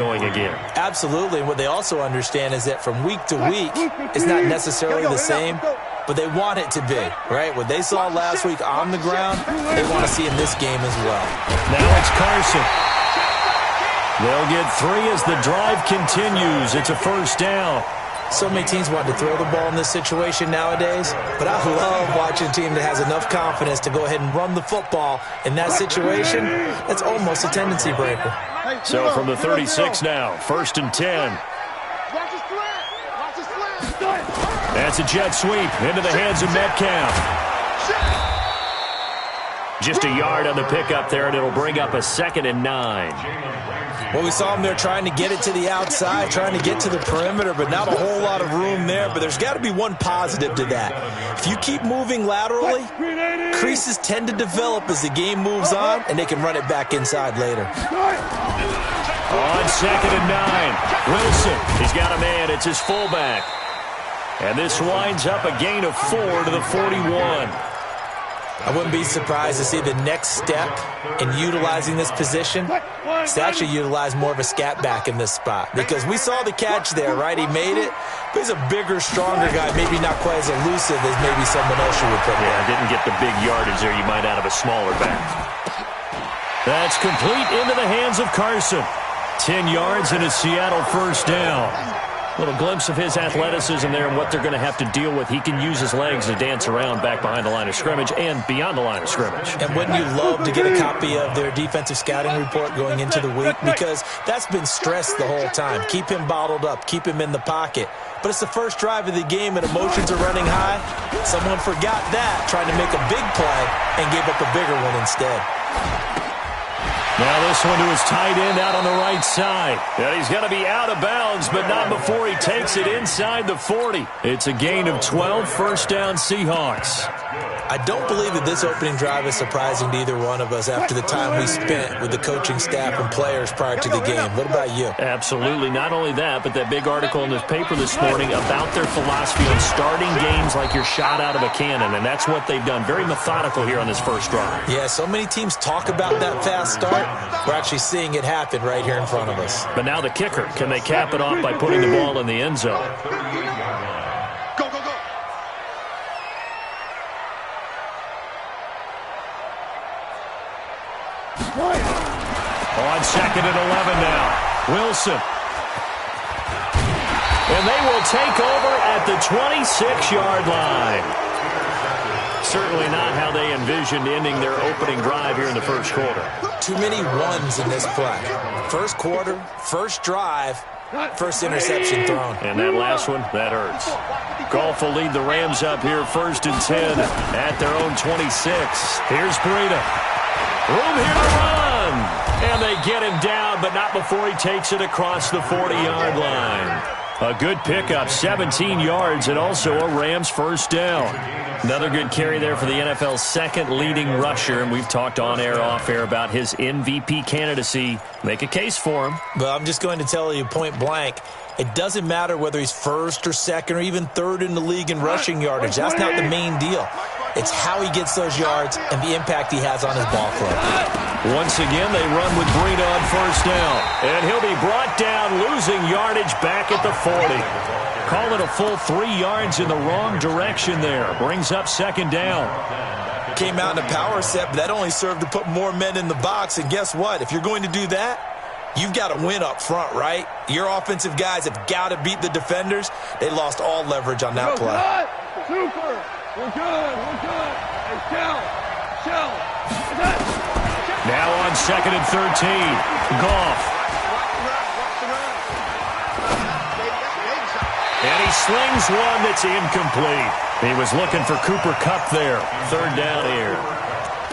going again. Absolutely. And what they also understand is that from week to week, it's not necessarily the same, but they want it to be, right? What they saw last week on the ground, they want to see in this game as well. Now it's Carson. They'll get 3 as the drive continues. It's a first down. So many teams want to throw the ball in this situation nowadays, but I love watching a team that has enough confidence to go ahead and run the football in that situation. That's almost a tendency breaker. So from the 36 now, 1st and 10. That's a jet sweep into the hands of Metcalf. Just a yard on the pickup there, and it'll bring up a 2nd and 9. Well, we saw them there trying to get it to the outside, trying to get to the perimeter, but not a whole lot of room there. But there's got to be one positive to that. If you keep moving laterally, creases tend to develop as the game moves on, and they can run it back inside later. On 2nd and 9, Wilson. He's got a man. It's his fullback. And this winds up a gain of 4 to the 41. I wouldn't be surprised to see the next step in utilizing this position is to actually utilize more of a scat back in this spot. Because we saw the catch there, right? He made it. But he's a bigger, stronger guy, maybe not quite as elusive as maybe someone else you would put there. Yeah, didn't get the big yardage there you might out of a smaller back. That's complete into the hands of Carson. 10 yards and a Seattle first down. Little glimpse of his athleticism there and what they're going to have to deal with. He can use his legs to dance around back behind the line of scrimmage and beyond the line of scrimmage. And wouldn't you love to get a copy of their defensive scouting report going into the week? Because that's been stressed the whole time. Keep him bottled up. Keep him in the pocket. But it's the first drive of the game and emotions are running high. Someone forgot that, trying to make a big play and gave up a bigger one instead. Now this one to his tight end out on the right side. And he's going to be out of bounds, but not before he takes it inside the 40. It's a gain of 12, first down Seahawks. I don't believe that this opening drive is surprising to either one of us after the time we spent with the coaching staff and players prior to the game. What about you? Absolutely. Not only that, but that big article in the paper this morning about their philosophy on starting games like you're shot out of a cannon, and that's what they've done. Very methodical here on this first drive. Yeah, so many teams talk about that fast start. We're actually seeing it happen right here in front of us. But now the kicker. Can they cap it off by putting the ball in the end zone? On 2nd and 11 now. Wilson. And they will take over at the 26-yard line. Certainly not how they envisioned ending their opening drive here in the first quarter. Too many ones in this play. First quarter, first drive, first interception thrown. And that last one, that hurts. Goff will lead the Rams up here 1st and 10 at their own 26. Here's Breida. Room here to run. And they get him down, but not before he takes it across the 40-yard line. A good pickup, 17 yards, and also a Rams first down. Another good carry there for the NFL's second leading rusher, and we've talked on air, off air about his MVP candidacy. Make a case for him. Well, I'm just going to tell you point blank, it doesn't matter whether he's first or second or even third in the league in rushing yardage. That's not the main deal. It's how he gets those yards and the impact he has on his ball club. Once again, they run with Breida on first down. And he'll be brought down, losing yardage back at the 40. Call it a full 3 yards in the wrong direction there. Brings up 2nd down. Came out in a power set, but that only served to put more men in the box. And guess what? If you're going to do that, you've got to win up front, right? Your offensive guys have got to beat the defenders. They lost all leverage on that play. Super. We're good. Hey, shell. Now on 2nd and 13. Goff. And he slings one that's incomplete. He was looking for Cooper Kupp there. 3rd down here.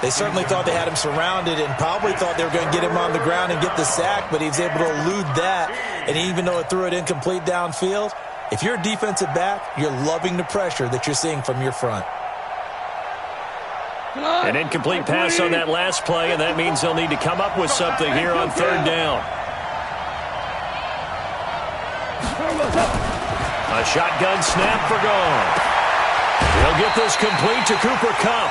They certainly thought they had him surrounded and probably thought they were going to get him on the ground and get the sack, but he was able to elude that. And even though it threw it incomplete downfield, if you're a defensive back, you're loving the pressure that you're seeing from your front. An incomplete pass on that last play, and that means they'll need to come up with something here on 3rd down. A shotgun snap for Goff. He'll get this complete to Cooper Kupp.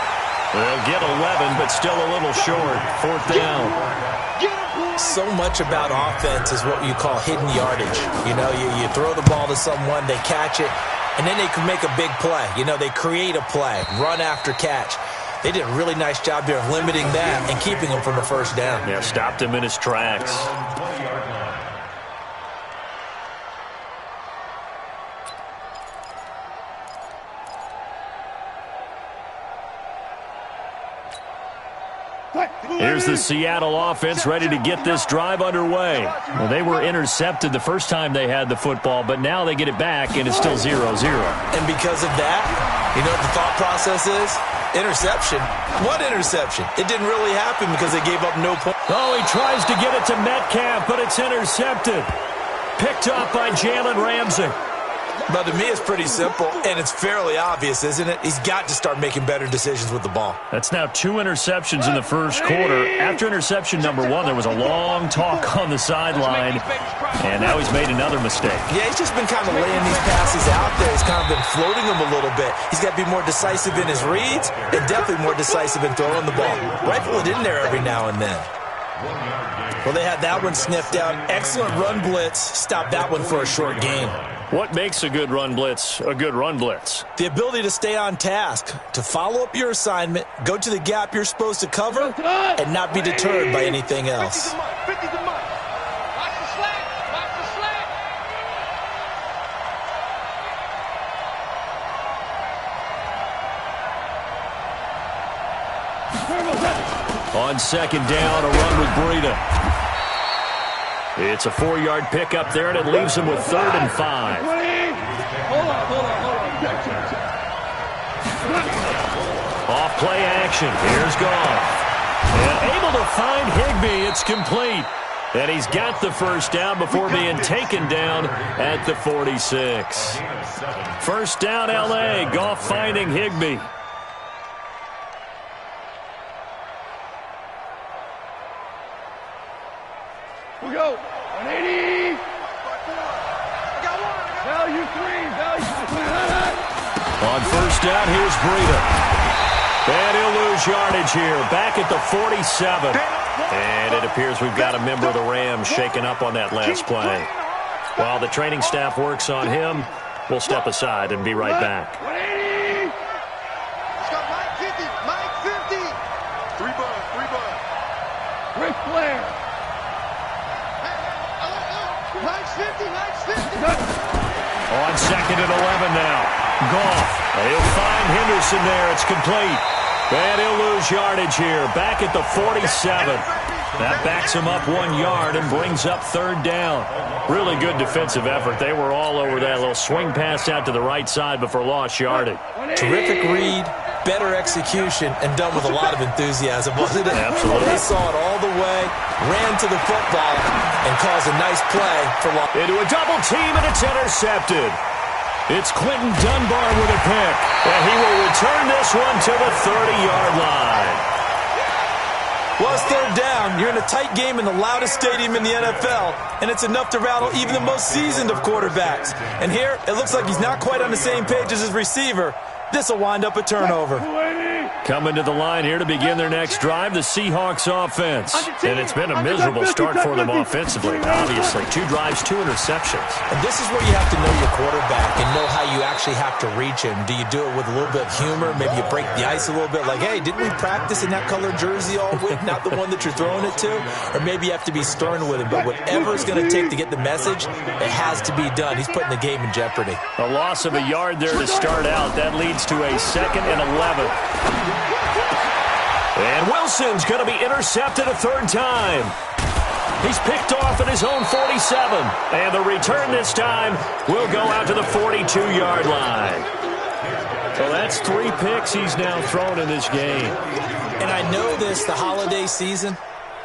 They'll get 11, but still a little short. 4th down. So much about offense is what you call hidden yardage. You know, you throw the ball to someone, they catch it, and then they can make a big play. You know, they create a play, run after catch. They did a really nice job here of limiting that and keeping him from a first down. Yeah, stopped him in his tracks. Here's the Seattle offense ready to get this drive underway. Well, they were intercepted the first time they had the football, but now they get it back, and it's still 0-0. And because of that, you know what the thought process is? Interception. What interception? It didn't really happen because they gave up no points. Oh, he tries to get it to Metcalf, but it's intercepted. Picked up by Jalen Ramsey. But to me, it's pretty simple, and it's fairly obvious, isn't it? He's got to start making better decisions with the ball. That's now 2 interceptions in the first quarter. After interception number 1, there was a long talk on the sideline, and now he's made another mistake. Yeah, he's just been kind of laying these passes out there. He's kind of been floating them a little bit. He's got to be more decisive in his reads and definitely more decisive in throwing the ball. Rifle it in there every now and then. Well, they had that one sniffed out. Excellent run blitz. Stopped that one for a short gain. What makes a good run blitz a good run blitz? The ability to stay on task, to follow up your assignment, go to the gap you're supposed to cover, and not be deterred by anything else. On second down, a run with Breida. It's a 4-yard pickup there, and it leaves him with 3rd and 5. Hold on. Off play action. Here's Goff. And able to find Higbee. It's complete. And he's got the first down before being taken down at the 46. First down, L.A. Goff finding Higbee. We go. 180. Value 3. On first down, here's Breida. And he'll lose yardage here. Back at the 47. And it appears we've got a member of the Rams shaken up on that last play. While the training staff works on him, we'll step aside and be right back. 180. Let's go, Mike 50. 3 bucks. Ric Flair. Mike's 50. On second and 11 now. Goff. He'll find Henderson there. It's complete. And he'll lose yardage here. Back at the 47. That backs him up 1 yard and brings up 3rd down. Really good defensive effort. They were all over that little swing pass out to the right side before lost yardage. Terrific read, better execution, and done with a lot of enthusiasm, wasn't it? Absolutely. They saw it all the way, ran to the football, and caused a nice play for long. Into a double team, and it's intercepted. It's Quentin Dunbar with a pick, and he will return this one to the 30-yard line. Well, it's 3rd down. You're in a tight game in the loudest stadium in the NFL, and it's enough to rattle even the most seasoned of quarterbacks. And here, it looks like he's not quite on the same page as his receiver. This will wind up a turnover. Coming to the line here to begin their next drive, the Seahawks offense. And it's been a miserable start for them offensively. Obviously, 2 drives, 2 interceptions. And this is where you have to know your quarterback and know how you actually have to reach him. Do you do it with a little bit of humor? Maybe you break the ice a little bit like, hey, didn't we practice in that colored jersey all week, not the one that you're throwing it to? Or maybe you have to be stern with him. But whatever it's going to take to get the message, it has to be done. He's putting the game in jeopardy. A loss of a yard there to start out. That leads to a 2nd and 11. And Wilson's going to be intercepted a 3rd time. He's picked off at his own 47. And the return this time will go out to the 42-yard line. So that's 3 picks he's now thrown in this game. And I know this, the holiday season,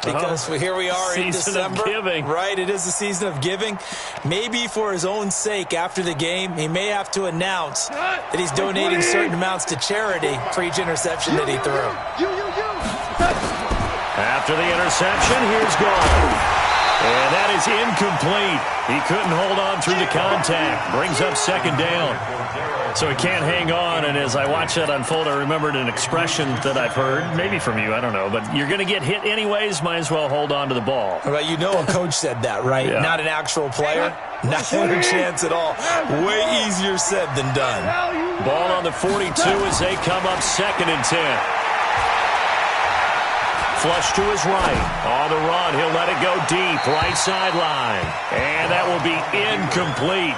because here we are in December. Season of giving. Right, it is the season of giving. Maybe for his own sake after the game, he may have to announce that he's donating certain amounts to charity for each interception that he threw. After the interception, here's Goff. And that is incomplete. He couldn't hold on through the contact. Brings up second down. So he can't hang on, and as I watch that unfold, I remembered an expression that I've heard, maybe from you, I don't know, but you're going to get hit anyways, might as well hold on to the ball. Right, you know a coach said that, right? Yeah. Not an actual player. Not a chance at all. Way easier said than done. Ball on the 42 as they come up 2nd and 10. Flush to his right. On the run, he'll let it go deep, right sideline. And that will be incomplete.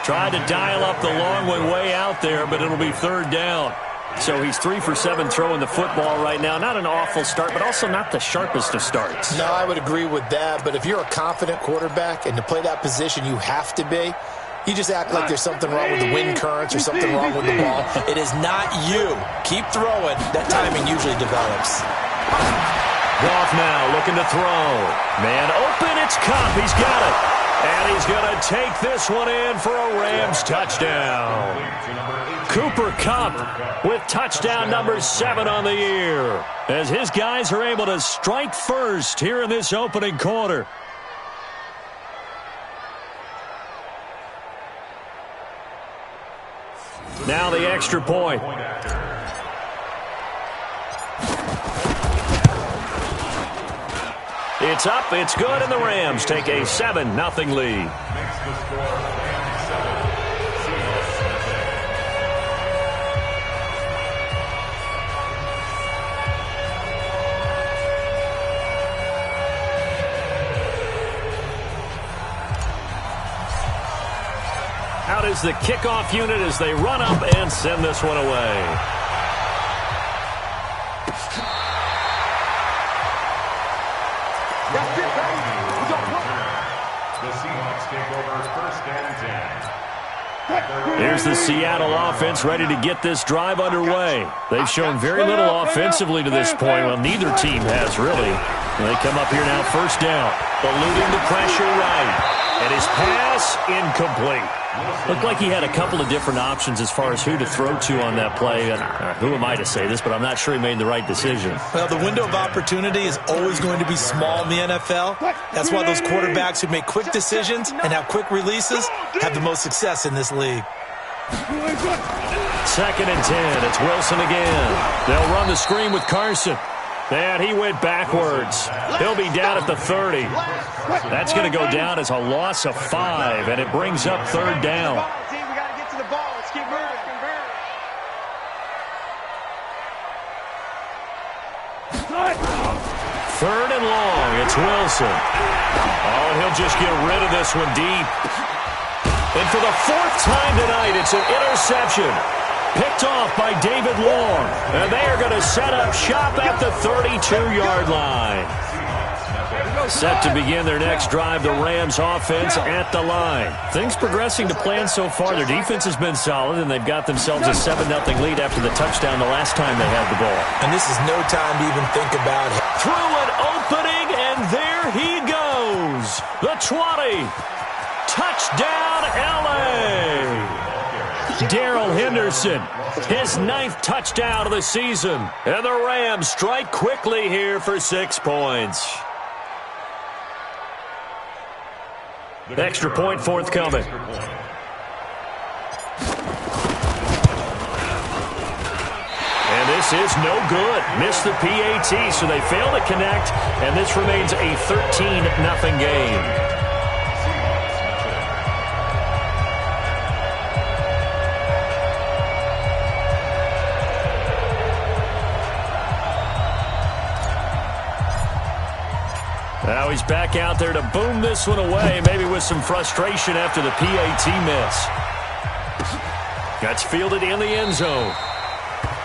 Tried to dial up the long one way out there, but it'll be 3rd down. So he's 3 for 7 throwing the football right now. Not an awful start, but also not the sharpest of starts. No, I would agree with that. But if you're a confident quarterback and to play that position, you have to be. You just act like there's something wrong with the wind currents or something wrong with the ball. It is not you. Keep throwing. That timing usually develops. Goff now looking to throw. Man open, it's Kupp. He's got it. And he's going to take this one in for a Rams touchdown. Cooper Kupp with touchdown number 7 on the year, as his guys are able to strike first here in this opening quarter. Now the extra point. It's up, it's good, and the Rams take a 7-0 lead. Out is the kickoff unit as they run up and send this one away. Here's the Seattle offense ready to get this drive underway. They've shown very little offensively to this point. Well, neither team has really. And they come up here now, 1st down. Eluding the pressure right. And his pass incomplete. Looked like he had a couple of different options as far as who to throw to on that play. Who am I to say this, but I'm not sure he made the right decision. Well, the window of opportunity is always going to be small in the NFL. That's why those quarterbacks who make quick decisions and have quick releases have the most success in this league. 2nd and 10. It's Wilson again. They'll run the screen with Carson. And he went backwards. He'll be down at the 30. That's going to go down as a loss of 5, and it brings up 3rd down. We got to get to the ball. Let's keep moving. 3rd and long. It's Wilson. Oh, and he'll just get rid of this one deep. And for the 4th time tonight, it's an interception. Picked off by David Long. And they are going to set up shop at the 32-yard line. Set to begin their next drive, the Rams offense at the line. Things progressing to plan so far. Their defense has been solid, and they've got themselves a 7-0 lead after the touchdown the last time they had the ball. And this is no time to even think about it. Through an opening, and there he goes. The 20. Touchdown, L.A. Darrell Henderson, his 9th touchdown of the season. And the Rams strike quickly here for 6 points. Extra point forthcoming. And this is no good. Missed the PAT, so they fail to connect. And this remains a 13-0 game. Now he's back out there to boom this one away, maybe with some frustration after the PAT miss. That's fielded in the end zone.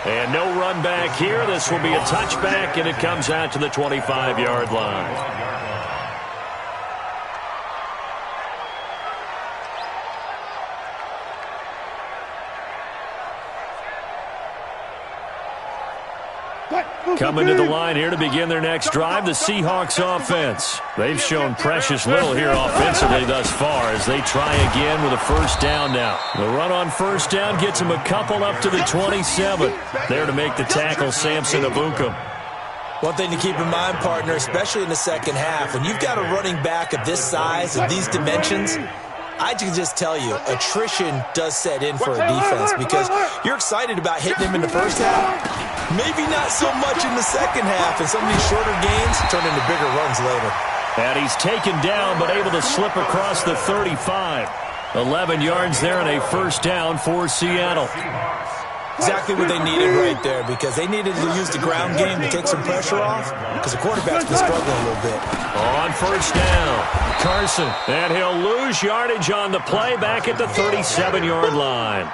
And no run back here. This will be a touchback, and it comes out to the 25-yard line. Coming to the line here to begin their next drive, the Seahawks offense. They've shown precious little here offensively thus far as they try again with a 1st down now. The run on 1st down gets them a couple up to the 27. There to make the tackle, Samson Ebukam. One thing to keep in mind, partner, especially in the second half, when you've got a running back of this size, of these dimensions, I can just tell you, attrition does set in for a defense because you're excited about hitting him in the first half. Maybe not so much in the second half, and some of these shorter gains turn into bigger runs later. And he's taken down, but able to slip across the 35. 11 yards there and a first down for Seattle. Exactly what they needed right there because they needed to use the ground game to take some pressure off because the quarterback's been struggling a little bit. On first down, Carson. And he'll lose yardage on the play back at the 37-yard line.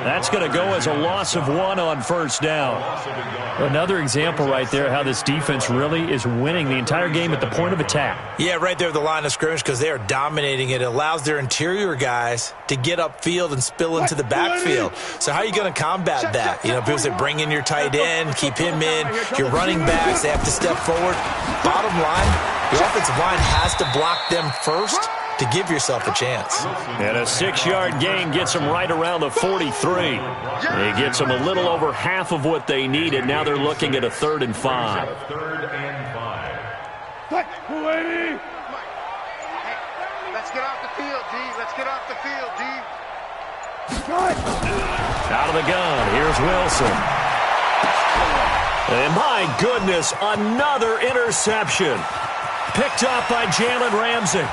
That's going to go as a loss of 1 on first down. Another example right there how this defense really is winning the entire game at the point of attack. Yeah, right there at the line of scrimmage because they are dominating it. It allows their interior guys to get upfield and spill into the backfield. So how are you going to combat that? You know, people say bring in your tight end, keep him in. Your running backs, they have to step forward. Bottom line, your offensive line has to block them first to give yourself a chance. And a 6-yard gain gets them right around the 43. It gets them a little over half of what they needed. Now they're looking at a 3rd and 5. Let's get off the field, D. Let's get off the field, D. Out of the gun, here's Wilson. And my goodness, another interception. Picked up by Jalen Ramsey.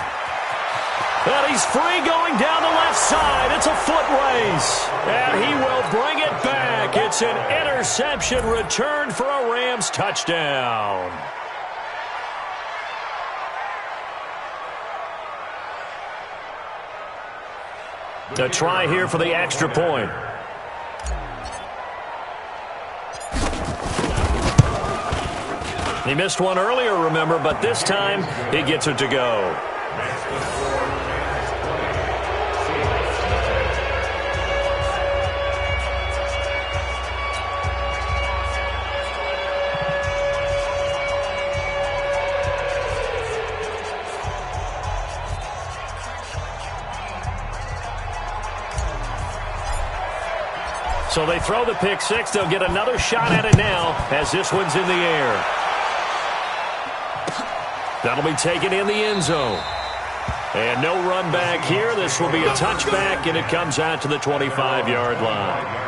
And he's free going down the left side. It's a foot race. And he will bring it back. It's an interception returned for a Rams touchdown. A try here for the extra point. He missed one earlier, remember, but this time he gets it to go. So they throw the pick six. They'll get another shot at it now as this one's in the air. That'll be taken in the end zone. And no run back here. This will be a touchback, and it comes out to the 25-yard line.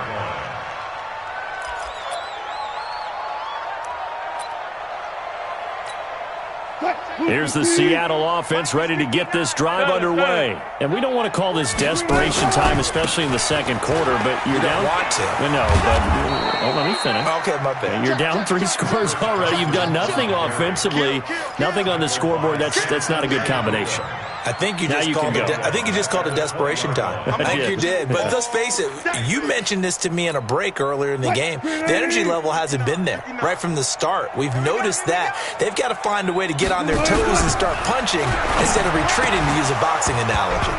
Here's the Seattle offense ready to get this drive underway. And we don't want to call this desperation time, especially in the second quarter, but you're down. Want to. No, but let me finish. Okay, my bad. You're down 3 scores already. You've done nothing offensively, nothing on the scoreboard. That's not a good combination. I think you just called it desperation time. I think you did. But let's face it, you mentioned this to me in a break earlier in the game. The energy level hasn't been there right from the start. We've noticed that. They've got to find a way to get on their toes and start punching instead of retreating, to use a boxing analogy.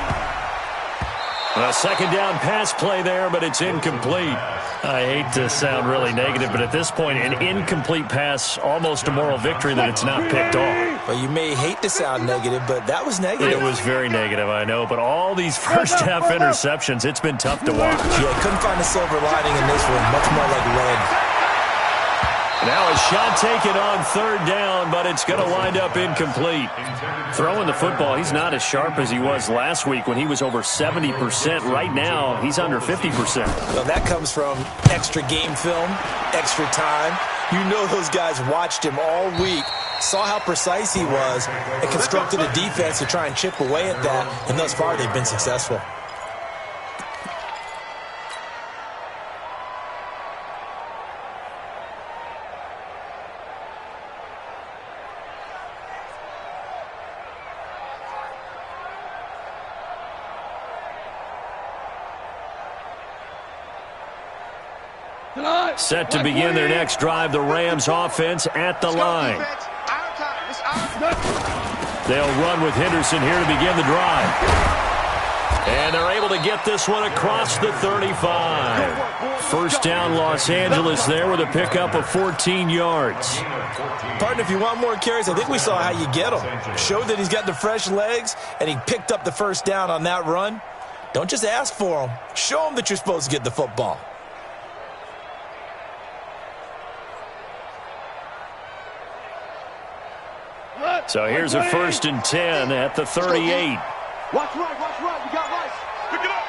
A second down pass play there, but it's incomplete. I hate to sound really negative, but at this point, an incomplete pass, almost a moral victory that it's not picked off. Well, you may hate to sound negative, but that was negative. It was very negative, I know, but all these first-half interceptions, it's been tough to watch. Yeah, couldn't find a silver lining in this one, much more like lead. Now a shot taken on third down, but it's going to wind up incomplete. Throwing the football, he's not as sharp as he was last week when he was over 70%. Right now, he's under 50%. Well, that comes from extra game film, extra time. You know those guys watched him all week, saw how precise he was, and constructed a defense to try and chip away at that, and thus far they've been successful. Set to begin their next drive, the Rams offense at the line. They'll run with Henderson here to begin the drive. And they're able to get this one across the 35. First down, Los Angeles there with a pickup of 14 yards. Partner, if you want more carries, I think we saw how you get them. Showed that he's got the fresh legs, and he picked up the first down on that run. Don't just ask for them. Show them that you're supposed to get the football. So here's a 1st and 10 at the 38. Watch right. We got right. Pick it up.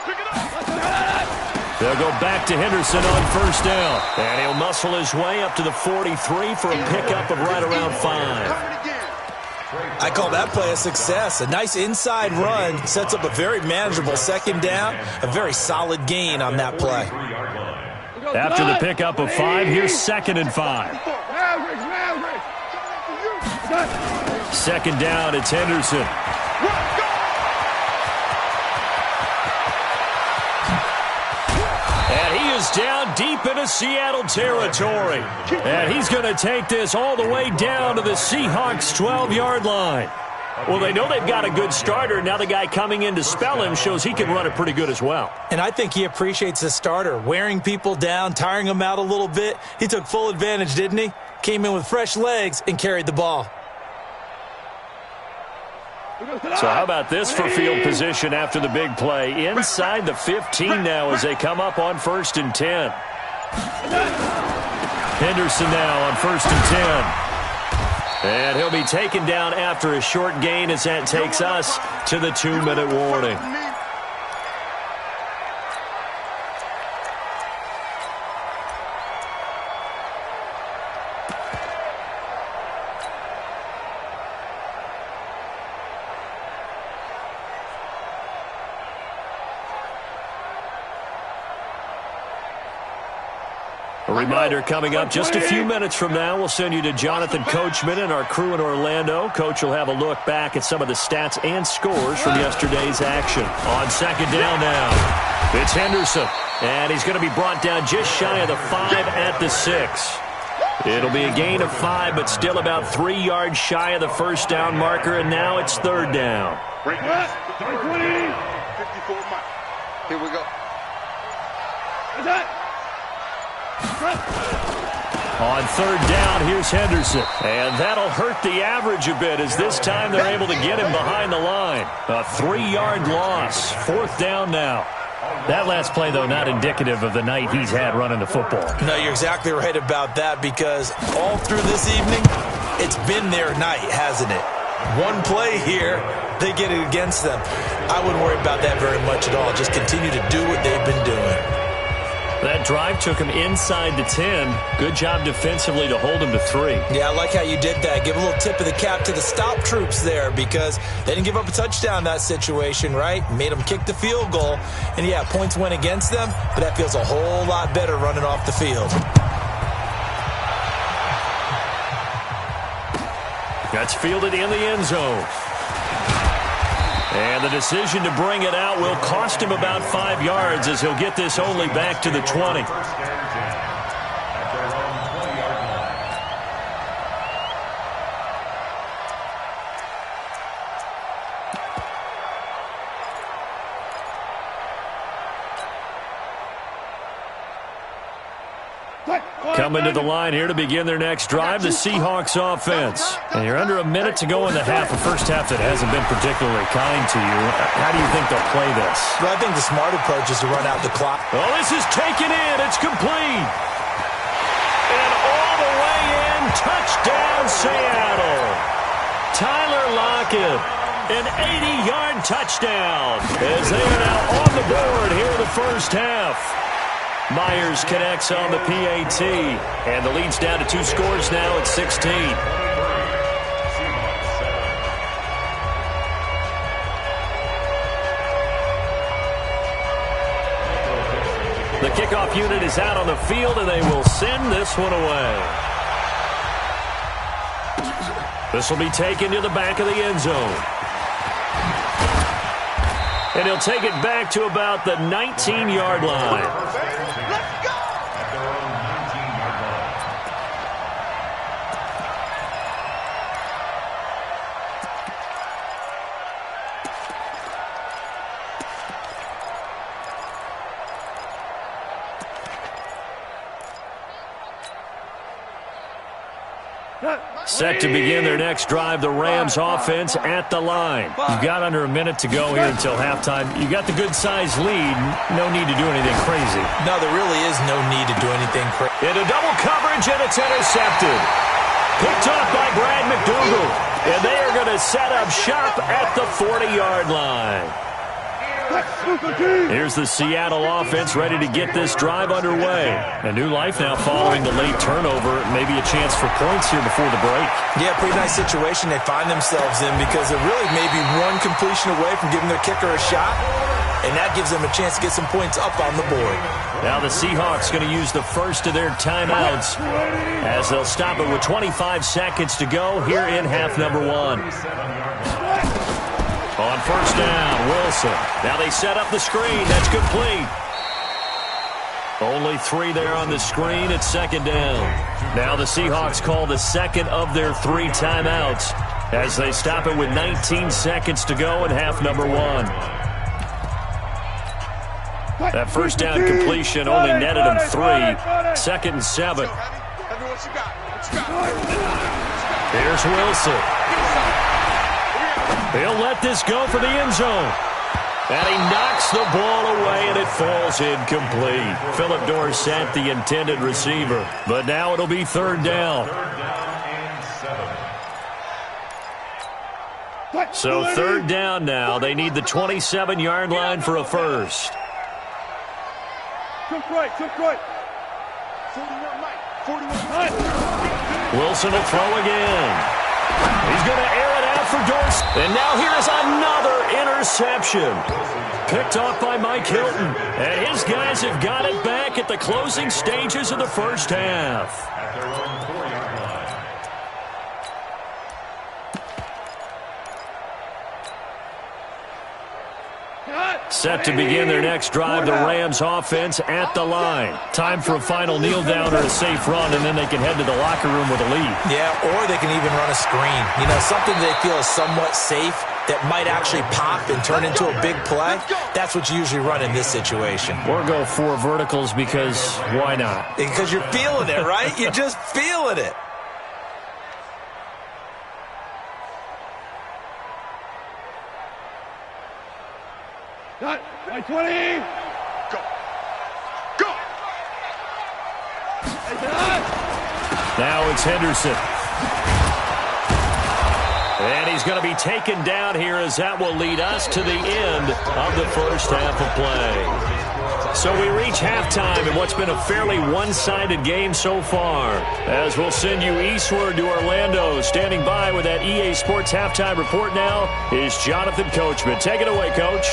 They'll go back to Henderson on 1st down. And he'll muscle his way up to the 43 for a pickup of right around 5. I call that play a success. A nice inside run sets up a very manageable 2nd down. A very solid gain on that play. After the pickup of 5, here's 2nd and 5. Maverick. 2nd down, it's Henderson. And he is down deep into Seattle territory. And he's going to take this all the way down to the Seahawks' 12-yard line. Well, they know they've got a good starter. Now the guy coming in to spell him shows he can run it pretty good as well. And I think he appreciates the starter, wearing people down, tiring them out a little bit. He took full advantage, didn't he? Came in with fresh legs and carried the ball. So how about this for field position after the big play? Inside the 15 now as they come up on 1st and 10. Henderson now on 1st and 10. And he'll be taken down after a short gain as that takes us to the 2-minute warning. A reminder coming up just a few minutes from now, we'll send you to Jonathan Coachman and our crew in Orlando. Coach will have a look back at some of the stats and scores from yesterday's action. On 2nd down now, it's Henderson. And he's going to be brought down just shy of the 5 at the 6. It'll be a gain of 5, but still about 3 yards shy of the 1st down marker, and now it's 3rd down. 54 miles. Here we go. On 3rd down, here's Henderson. And that'll hurt the average a bit as this time they're able to get him behind the line. A 3-yard loss. 4th down now. That last play, though, not indicative of the night he's had running the football. No, you're exactly right about that because all through this evening, it's been their night, hasn't it? One play here, they get it against them. I wouldn't worry about that very much at all. Just continue to do what they've been doing. That drive took him inside the 10. Good job defensively to hold him to 3. Yeah, I like how you did that. Give a little tip of the cap to the stop troops there because they didn't give up a touchdown in that situation, right? Made them kick the field goal. And, yeah, points went against them, but that feels a whole lot better running off the field. That's fielded in the end zone. And the decision to bring it out will cost him about 5 yards as he'll get this only back to the 20. Coming to the line here to begin their next drive, the Seahawks offense. And you're under a minute to go in the half, a first half that hasn't been particularly kind to you. How do you think they'll play this? Well, I think the smart approach is to run out the clock. Oh, this is taken in. It's complete. And all the way in, touchdown Seattle. Tyler Lockett, an 80-yard touchdown as they are now on the board here in the first half. Myers connects on the PAT, and the lead's down to 2 scores now at 16. The kickoff unit is out on the field, and they will send this one away. This will be taken to the back of the end zone. And he'll take it back to about the 19-yard line. Set to begin their next drive, the Rams offense at the line. You've got under a minute to go here until halftime. You got the good-sized lead. No need to do anything crazy. No, there really is no need to do anything crazy. Into double coverage, and it's intercepted. Picked off by Brad McDougal. And they are going to set up shop at the 40-yard line. Here's the Seattle offense ready to get this drive underway. A new life now following the late turnover. Maybe a chance for points here before the break. Yeah, pretty nice situation they find themselves in because they're really maybe one completion away from giving their kicker a shot. And that gives them a chance to get some points up on the board. Now the Seahawks going to use the first of their timeouts as they'll stop it with 25 seconds to go here in half number one. On first down, Wilson. Now they set up the screen. That's complete. Only 3 there on the screen at second down. Now the Seahawks call the second of their 3 timeouts as they stop it with 19 seconds to go in half number one. That first down completion only netted him 3. Second and 7. Here's Wilson. He'll let this go for the end zone. And he knocks the ball away, and it falls incomplete. Philip Dorsett, the intended receiver. But now it'll be third down. So third down now. They need the 27-yard line for a first. Wilson will throw again. He's going to air it out for Dorsett. And now here's another interception. Picked off by Mike Hilton. And his guys have got it back at the closing stages of the first half. Set to begin their next drive, the Rams offense at the line. Time for a final kneel down or a safe run, and then they can head to the locker room with a lead. Yeah, or they can even run a screen. You know, something they feel is somewhat safe that might actually pop and turn into a big play. That's what you usually run in this situation. Or go 4 verticals because why not? Because you're feeling it, right? You're just feeling it. By 20. Go. Go. Now it's Henderson. And he's going to be taken down here as that will lead us to the end of the first half of play. So we reach halftime in what's been a fairly one-sided game so far. As we'll send you eastward to Orlando. Standing by with that EA Sports halftime report now is Jonathan Coachman. Take it away, Coach.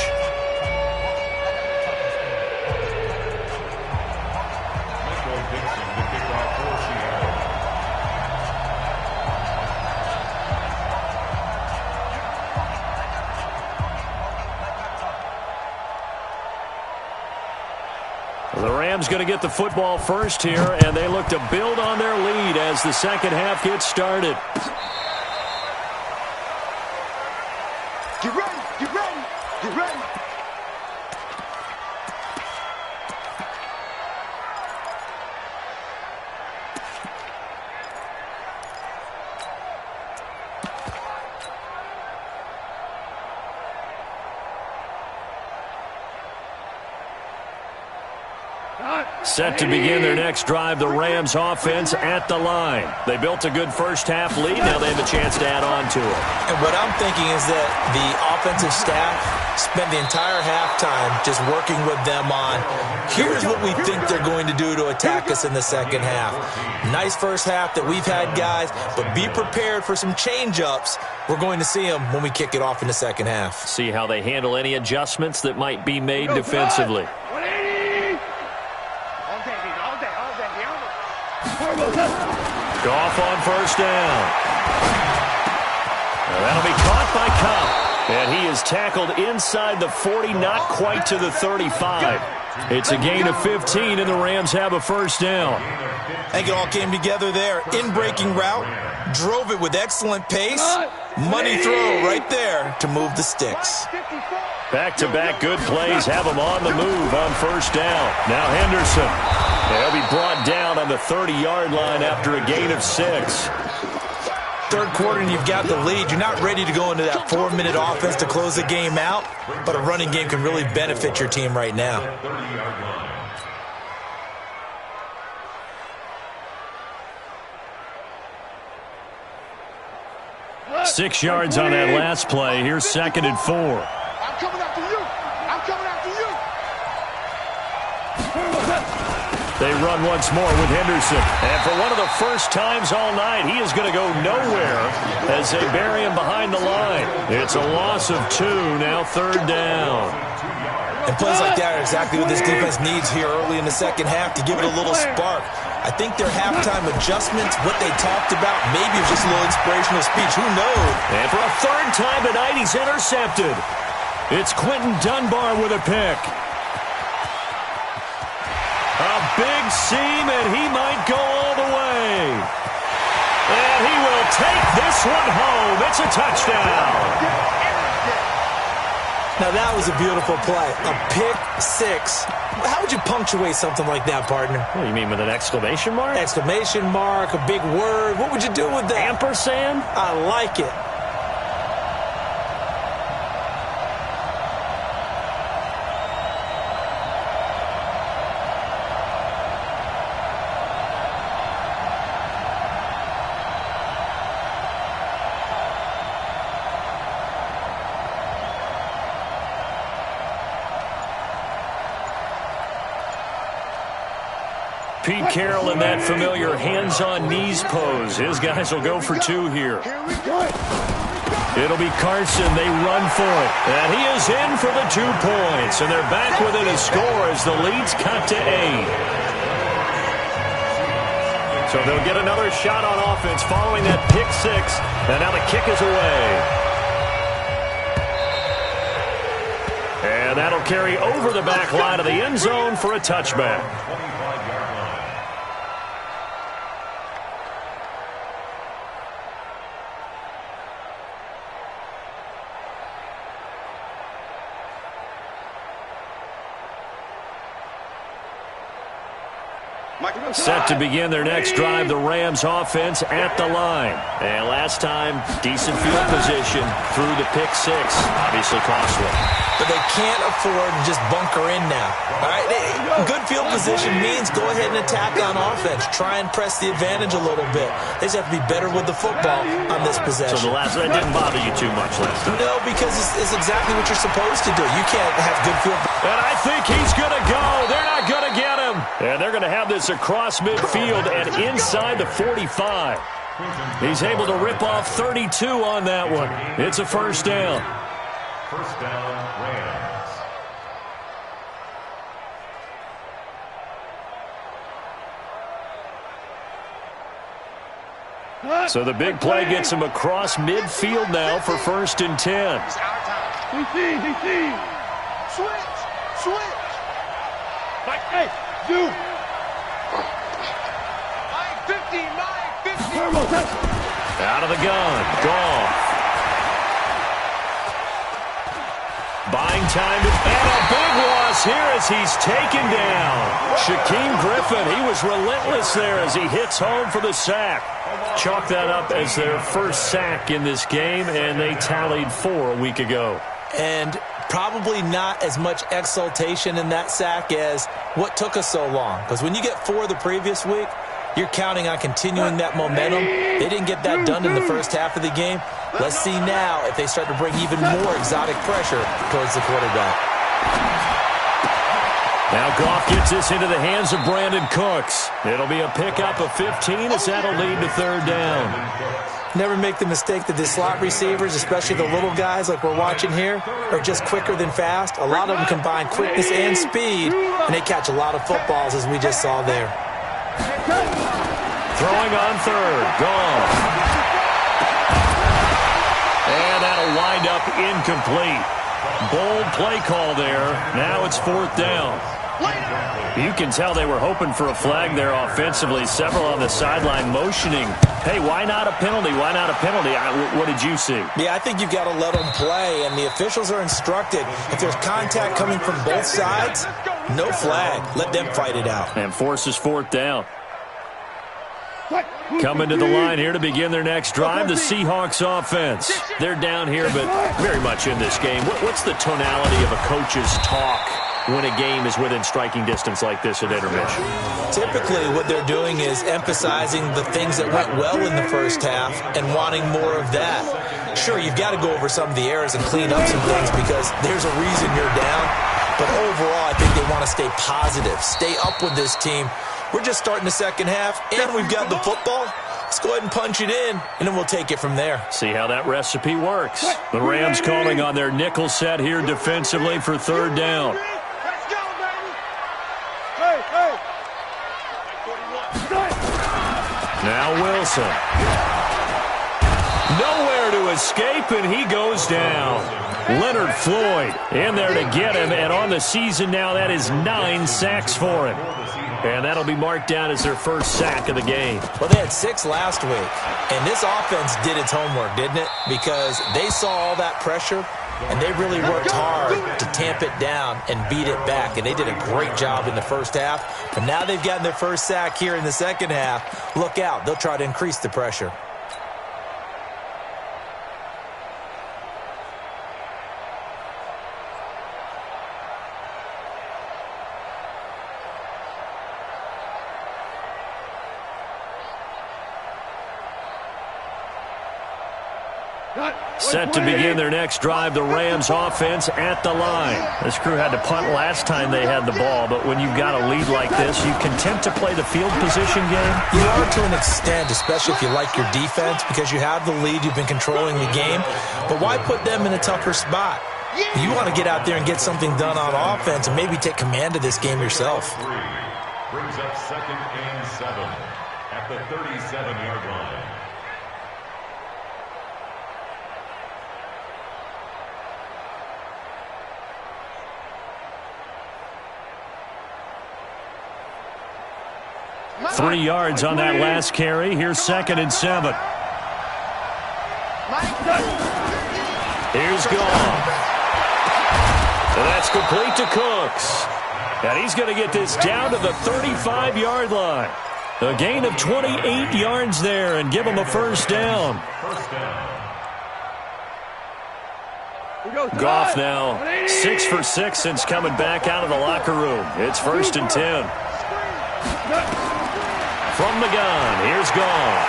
The Rams going to get the football first here, and they look to build on their lead as the second half gets started. Get ready. Get ready. Get ready. Set to begin their next drive, the Rams offense at the line. They built a good first half lead. Now they have a chance to add on to it. And what I'm thinking is that the offensive staff spent the entire halftime just working with them on, here's what we think they're going to do to attack us in the second half. Nice first half that we've had, guys, but be prepared for some change-ups. We're going to see them when we kick it off in the second half. See how they handle any adjustments that might be made defensively. Goff on first down. That'll be caught by Kupp. And he is tackled inside the 40, not quite to the 35. It's a gain of 15, and the Rams have a first down. I think it all came together there. In-breaking route, drove it with excellent pace. Money throw right there to move the sticks. Back-to-back good plays have him on the move on first down. Now Henderson. They'll be brought down on the 30-yard line after a gain of 6. Third quarter and you've got the lead. You're not ready to go into that 4-minute offense to close the game out, but a running game can really benefit your team right now. 6 yards on that last play. Here's 2nd and 4. I'm coming after you. I'm coming after you. They run once more with Henderson. And for one of the first times all night, he is going to go nowhere as they bury him behind the line. It's a loss of 2, now 3rd down. And plays like that are exactly what this defense needs here early in the second half to give it a little spark. I think their halftime adjustments, what they talked about, maybe it was just a little inspirational speech. Who knows? And for a 3rd time tonight, he's intercepted. It's Quentin Dunbar with a pick. A big seam, and he might go all the way. And he will take this one home. It's a touchdown. Now, that was a beautiful play. A pick 6. How would you punctuate something like that, partner? What do you mean, with an exclamation mark? Exclamation mark, a big word. What would you do with that? Ampersand? I like it. Pete Carroll in that familiar hands-on-knees pose. His guys will go for 2 here. It'll be Carson. They run for it. And he is in for the 2 points. And they're back within a score as the lead's cut to 8. So they'll get another shot on offense following that pick 6. And now the kick is away. And that'll carry over the back line of the end zone for a touchback. Set to begin their next drive, the Rams offense at the line. And last time, decent field position through the pick 6. Obviously costly. But they can't afford to just bunker in now. All right, good field position means go ahead and attack on offense. Try and press the advantage a little bit. They just have to be better with the football on this possession. So that didn't bother you too much last time? No, because it's exactly what you're supposed to do. You can't have good field. And I think he's going to go. They're not going to get him. And they're going to have this across midfield and inside the 45. He's able to rip off 32 on that one. It's a first down. First down, Rams. So the big play gets him across midfield now for 1st and 10. DC. Switch. Hey, dude. 950. Out of the gun. Goff. Buying time. And a big loss here as he's taken down. Shaquem Griffin, he was relentless there as he hits home for the sack. Chalk that up as their first sack in this game, and they tallied 4 a week ago. And probably not as much exultation in that sack as what took us so long. Because when you get 4 the previous week, you're counting on continuing that momentum. They didn't get that done in the first half of the game. Let's see now if they start to bring even more exotic pressure towards the quarterback. Now Goff gets this into the hands of Brandon Cooks. It'll be a pickup of 15 as that'll lead to 3rd down. Never make the mistake that the slot receivers, especially the little guys like we're watching here, are just quicker than fast. A lot of them combine quickness and speed, and they catch a lot of footballs as we just saw there. Throwing on 3rd. Goff. And that'll wind up incomplete. Bold play call there. Now it's 4th down. You can tell they were hoping for a flag there offensively. Several on the sideline motioning. Hey, why not a penalty? Why not a penalty? What did you see? Yeah, I think you've got to let them play, and the officials are instructed. If there's contact coming from both sides, no flag. Let them fight it out. And forces 4th down. Coming to the line here to begin their next drive, the Seahawks offense. They're down here, but very much in this game. What's the tonality of a coach's talk when a game is within striking distance like this at intermission? Typically, what they're doing is emphasizing the things that went well in the first half and wanting more of that. Sure, you've got to go over some of the errors and clean up some things because there's a reason you're down. But overall, I think they want to stay positive, stay up with this team. We're just starting the second half, and we've got the football. Let's go ahead and punch it in, and then we'll take it from there. See how that recipe works. The Rams calling on their nickel set here defensively for third down. Let's go, baby. Hey, hey. Now Wilson. Nowhere to escape, and he goes down. Leonard Floyd in there to get him, and on the season now, that is 9 sacks for him. And that'll be marked down as their first sack of the game. Well, they had 6 last week, and this offense did its homework, didn't it? Because they saw all that pressure, and they really worked hard to tamp it down and beat it back, and they did a great job in the first half. But now they've gotten their first sack here in the second half. Look out. They'll try to increase the pressure. Set to begin their next drive, the Rams offense at the line. This crew had to punt last time they had the ball, but when you've got a lead like this, you content to play the field position game? You are to an extent, especially if you like your defense, because you have the lead, you've been controlling the game. But why put them in a tougher spot? You want to get out there and get something done on offense and maybe take command of this game yourself. Brings up 2nd and 7 at the 37-yard line. Three yards on that last carry. Here's 2nd and 7. Here's gone. And that's complete to Cooks. And he's going to get this down to the 35-yard line. A gain of 28 yards there and give him a first down. Goff now 6 for 6 since coming back out of the locker room. It's 1st and 10. From the gun, here's Goff.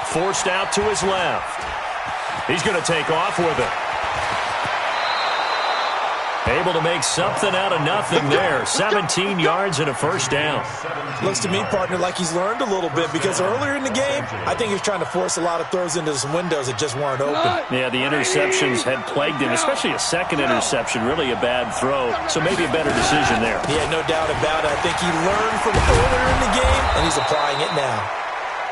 Forced out to his left. He's going to take off with it. Able to make something out of nothing there. 17 yards and a first down. Looks to me, partner, like he's learned a little bit because earlier in the game, I think he was trying to force a lot of throws into some windows that just weren't open. Yeah, the interceptions had plagued him, especially a second interception, really a bad throw. So maybe a better decision there. Yeah, no doubt about it. I think he learned from earlier in the game, and he's applying it now.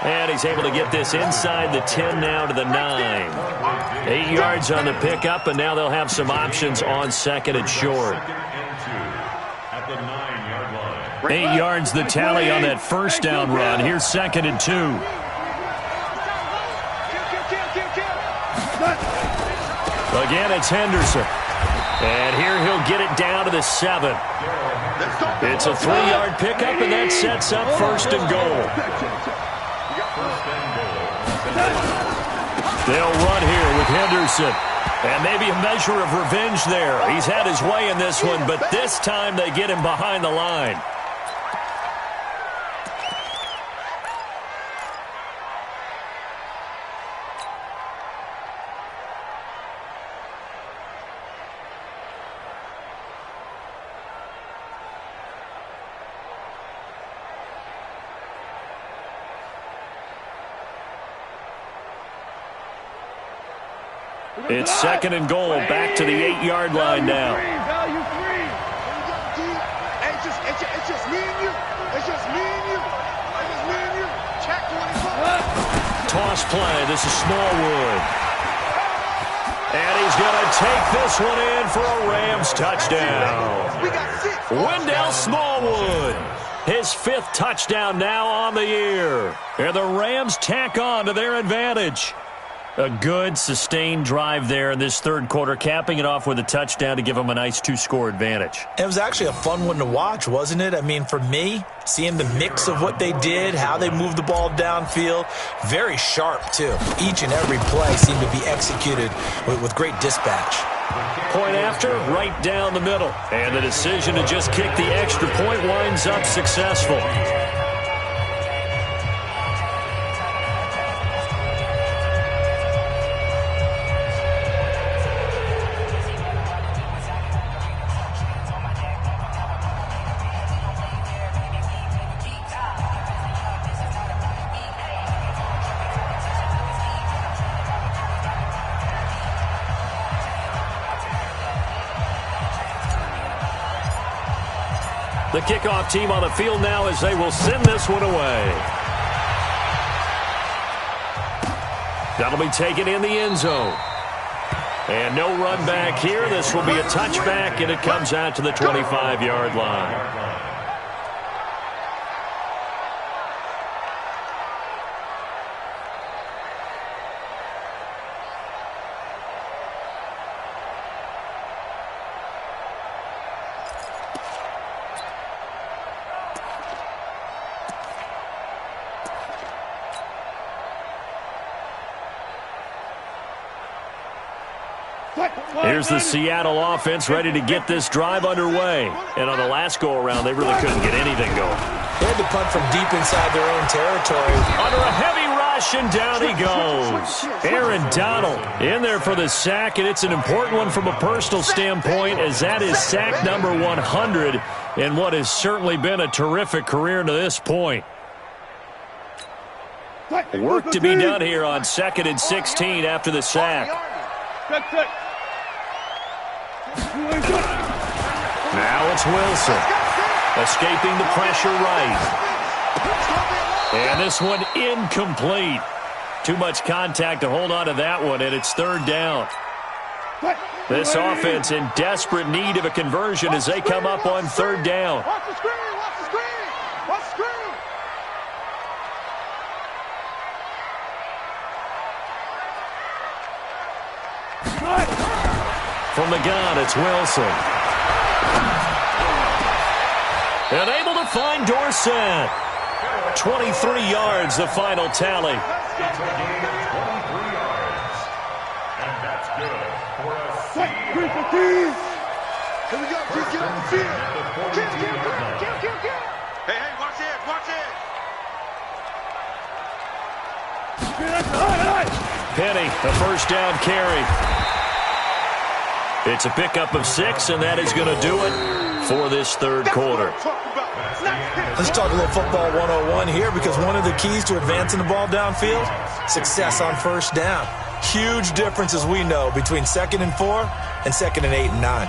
And he's able to get this inside the 10 now to the 9. 8 yards on the pickup, and now they'll have some options on 2nd and short. 8 yards the tally on that first down run. Here's 2nd and 2. Again, it's Henderson. And here he'll get it down to the 7. It's a 3-yard pickup, and that sets up 1st and goal. They'll run here with Henderson. And maybe a measure of revenge there. He's had his way in this one, but this time they get him behind the line. It's 2nd and goal, back to the 8-yard line now. Value free. It's just me and you. It's just me and you. It's just me and you. Check 24. Toss play. This is Smallwood. And he's going to take this one in for a Rams touchdown. We got 6. Wendell Smallwood. His 5th touchdown now on the year. And the Rams tack on to their advantage. A good, sustained drive there in this third quarter, capping it off with a touchdown to give them a nice 2-score advantage. It was actually a fun one to watch, wasn't it? I mean, for me, seeing the mix of what they did, how they moved the ball downfield, very sharp, too. Each and every play seemed to be executed with great dispatch. Point after, right down the middle. And the decision to just kick the extra point winds up successful. The kickoff team on the field now as they will send this one away. That'll be taken in the end zone. And no run back here. This will be a touchback, and it comes out to the 25-yard line. Here's the Seattle offense ready to get this drive underway. And on the last go-around, they really couldn't get anything going. They had to punt from deep inside their own territory. Under a heavy rush, and down he goes. Aaron Donald in there for the sack, and it's an important one from a personal standpoint, as that is sack number 100 in what has certainly been a terrific career to this point. Work to be done here on 2nd and 16 after the sack. Now it's Wilson, escaping the pressure right. And this one incomplete. Too much contact to hold on to that one, and it's 3rd down. This offense in desperate need of a conversion as they come up on 3rd down. Watch the screen! Watch the screen! Watch the screen! From the gun, it's Wilson. And able to find Dorsett. 23 yards, the final tally. It's a gain of 23 yards. And that's good for a Seahawks. Here we go. Get on the field. Get. Hey, watch it, watch it. Penny, a 1st down carry. It's a pickup of 6, and that is going to do it for this 3rd quarter. Let's talk a little football 101 here, because one of the keys to advancing the ball downfield, success on 1st down. Huge difference, as we know, between 2nd and 4 and 2nd and 8 and 9.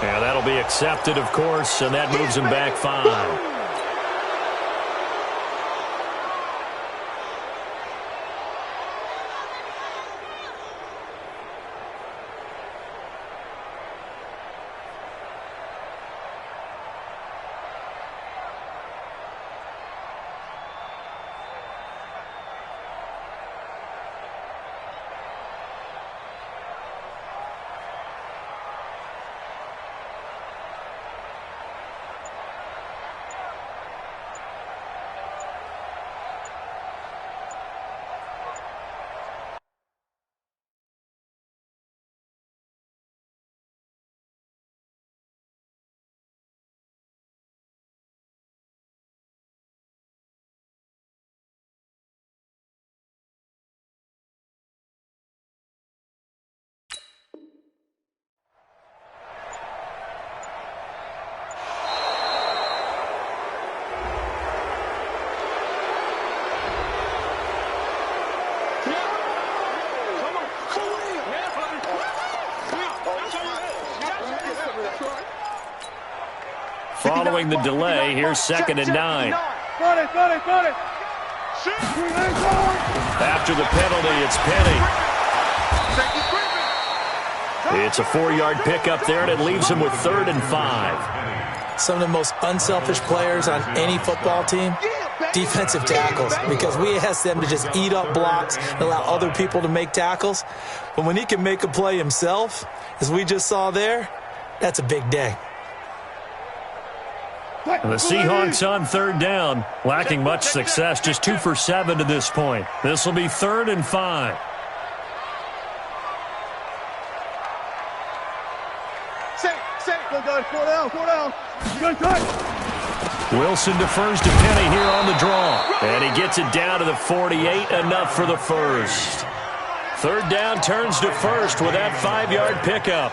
And that'll be accepted, of course, and that moves him back 5. Following the delay, here's 2nd and 9. After the penalty, it's Penny. It's a 4-yard pickup there, and it leaves him with 3rd and 5. Some of the most unselfish players on any football team, defensive tackles, because we ask them to just eat up blocks and allow other people to make tackles. But when he can make a play himself, as we just saw there, that's a big day. The Seahawks on third down, lacking much success, just 2 for 7 to this point. This will be 3rd and 5. Wilson defers to Penny here on the draw. And he gets it down to the 48, enough for the first. 3rd down turns to 1st with that 5-yard pickup.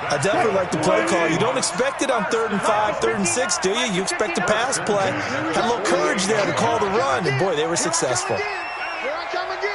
I definitely like the play call. You don't expect it on 3rd and 5, 3rd and 6, do you? You expect a pass play. Had a little courage there to call the run, and boy, they were successful. Here I come again.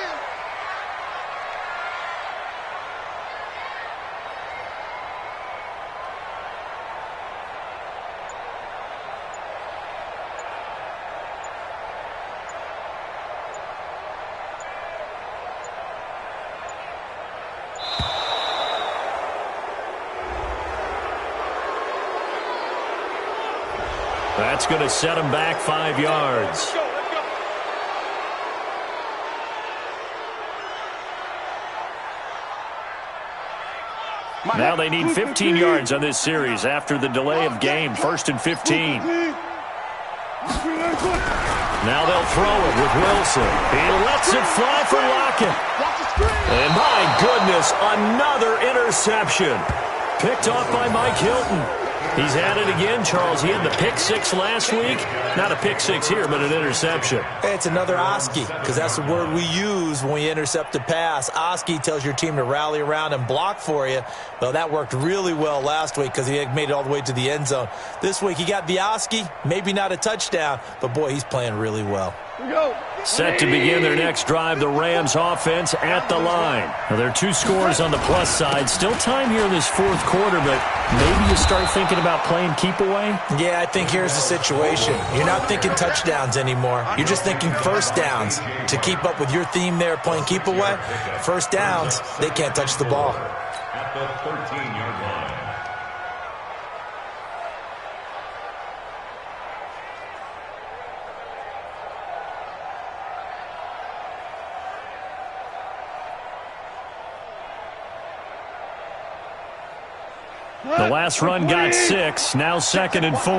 That's going to set him back 5 yards. Now they need 15 yards on this series after the delay of game. 1st and 15. Now they'll throw it with Wilson. He lets it fly for Lockett. And my goodness, another interception. Picked off by Mike Hilton. He's had it again, Charles. He had the pick 6 last week. Not a pick 6 here, but an interception. It's another Oski, because that's the word we use when we intercept a pass. Oski tells your team to rally around and block for you. Well, that worked really well last week because he had made it all the way to the end zone. This week he got the Oski, maybe not a touchdown, but boy, he's playing really well. Set to begin their next drive, the Rams offense at the line. Now, there are 2 scores on the plus side. Still time here in this 4th quarter, but maybe you start thinking about playing keep away? Yeah, I think here's the situation. You're not thinking touchdowns anymore. You're just thinking first downs. To keep up with your theme there, playing keep away, first downs, they can't touch the ball. At the 13-yard line. The last run got 6, now 2nd and 4.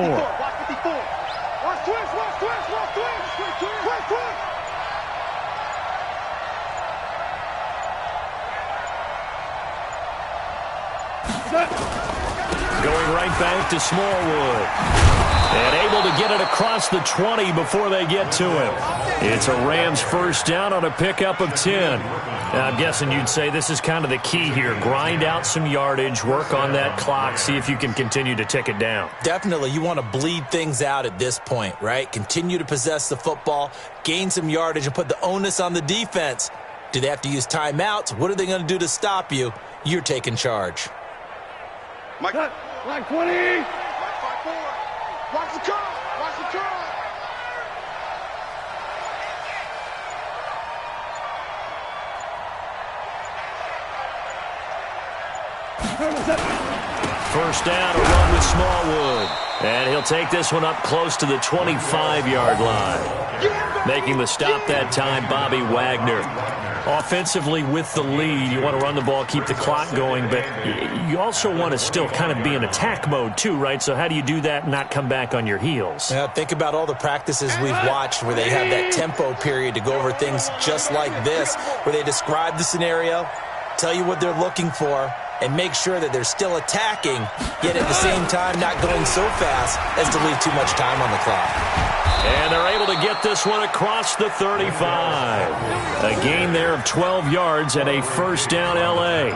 Going right back to Smallwood. And able to get it across the 20 before they get to him. It's a Rams first down on a pickup of 10. Now, I'm guessing you'd say this is kind of the key here. Grind out some yardage, work on that clock, see if you can continue to tick it down. Definitely. You want to bleed things out at this point, right? Continue to possess the football, gain some yardage, and put the onus on the defense. Do they have to use timeouts? What are they going to do to stop you? You're taking charge. Mike, like 20. Mike 5-4. Watch the curl. Watch the curl. First down, a run with Smallwood. And he'll take this one up close to the 25-yard line. Making the stop that time, Bobby Wagner. Offensively with the lead, you want to run the ball, keep the clock going, but you also want to still kind of be in attack mode too, right? So how do you do that and not come back on your heels? Yeah, think about all the practices we've watched where they have that tempo period to go over things just like this, where they describe the scenario, tell you what they're looking for, and make sure that they're still attacking, yet at the same time not going so fast as to leave too much time on the clock. And they're able to get this one across the 35. A gain there of 12 yards and a first down L.A.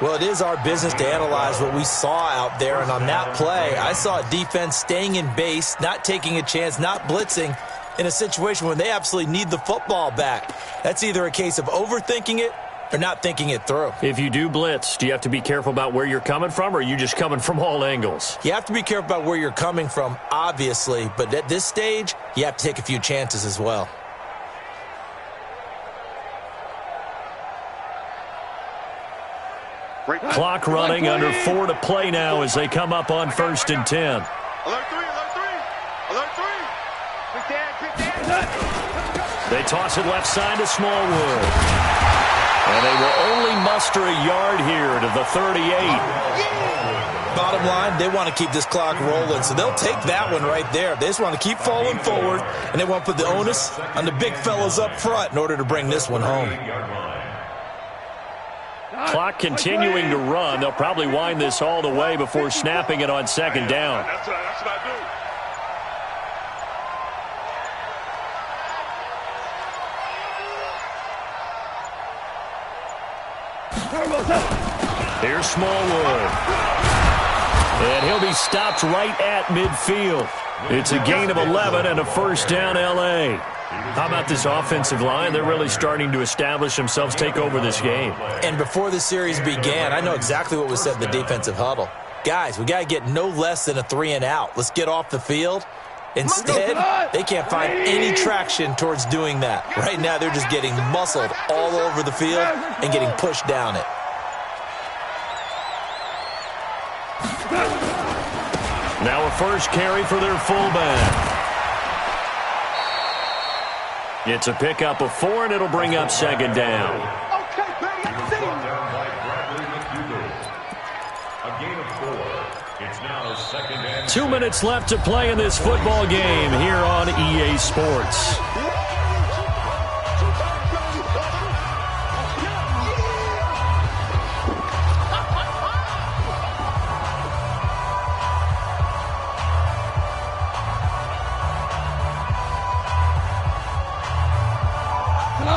Well, it is our business to analyze what we saw out there, and on that play, I saw a defense staying in base, not taking a chance, not blitzing, in a situation where they absolutely need the football back. That's either a case of overthinking it or not thinking it through. If you do blitz, do you have to be careful about where you're coming from, or are you just coming from all angles? You have to be careful about where you're coming from, obviously, but at this stage, you have to take a few chances as well. Clock running, under 4 to play now as they come up on 1st and 10. Alert 3, alert 3. Alert 3. Quick dad. They toss it left side to Smallwood. And they will only muster a yard here to the 38. Bottom line, they want to keep this clock rolling, so they'll take that one right there. They just want to keep falling forward, and they want to put the onus on the big fellas up front in order to bring this one home. Clock continuing to run. They'll probably wind this all the way before snapping it on second down. That's what I do. Here's Smallwood. And he'll be stopped right at midfield. It's a gain of 11 and a first down, L.A. How about this offensive line? They're really starting to establish themselves, take over this game. And before the series began, I know exactly what was said in the defensive huddle. Guys, we got to get no less than a 3-and-out. Let's get off the field. Instead, they can't find any traction towards doing that. Right now, they're just getting muscled all over the field and getting pushed down it. Now a first carry for their fullback. It's a pickup of 4, and it'll bring up second down. Okay, baby, I see you. Down by Bradley McDougal. A gain of 4. It's now second and 2 minutes left to play in this football game here on EA Sports.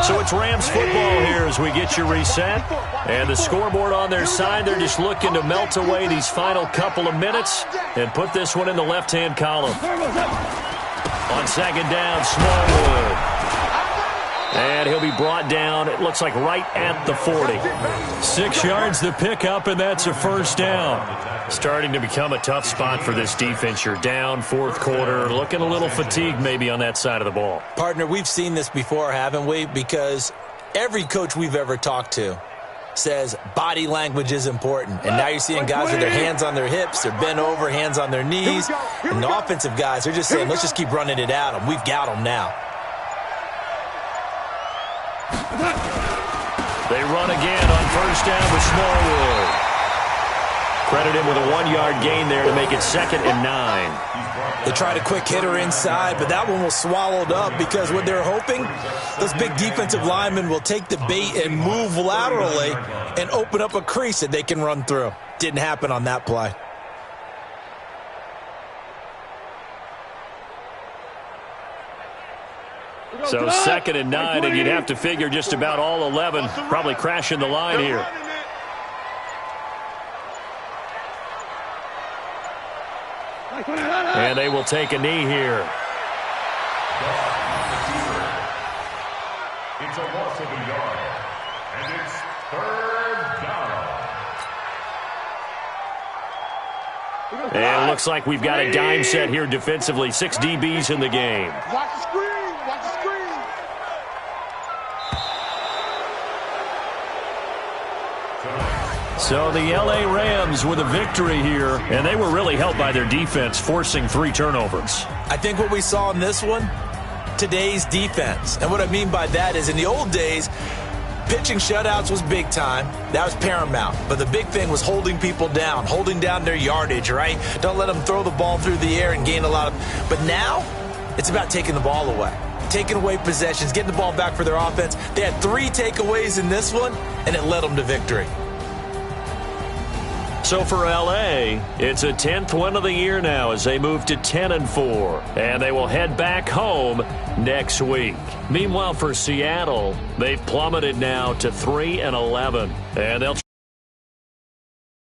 So it's Rams football here as we get you reset. And the scoreboard on their side, they're just looking to melt away these final couple of minutes and put this one in the left-hand column. On second down, Smallwood. And he'll be brought down, it looks like right at the 40. 6 yards the pickup, and that's a first down. Starting to become a tough spot for this defense. You're down, fourth quarter, looking a little fatigued maybe on that side of the ball. Partner, we've seen this before, haven't we? Because every coach we've ever talked to says body language is important. And now you're seeing guys with their hands on their hips, they're bent over, hands on their knees. And the offensive guys are just saying, let's just keep running it at them. We've got them now. They run again on first down with Smallwood. Credit him with a 1-yard gain there to make it 2nd and 9. They tried a quick hitter inside, but that one was swallowed up because what they're hoping, those big defensive linemen will take the bait and move laterally and open up a crease that they can run through. Didn't happen on that play. So 2nd and 9, and you'd have to figure just about all 11 probably crashing the line here. And they will take a knee here. It's a loss of a yard. And it's 3rd down. And it looks like we've got a dime set here defensively. 6 DBs in the game. Watch the screen. Watch the screen. So the L.A. Rams with a victory here, and they were really helped by their defense, forcing 3 turnovers. I think what we saw in this one, today's defense. And what I mean by that is in the old days, pitching shutouts was big time. That was paramount. But the big thing was holding people down, holding down their yardage, right? Don't let them throw the ball through the air and gain a lot of... But now, it's about taking the ball away. Taking away possessions, getting the ball back for their offense. They had 3 takeaways in this one, and it led them to victory. So for L.A., it's a 10th win of the year now as they move to 10-4, and they will head back home next week. Meanwhile, for Seattle, they've plummeted now to 3-11, and they'll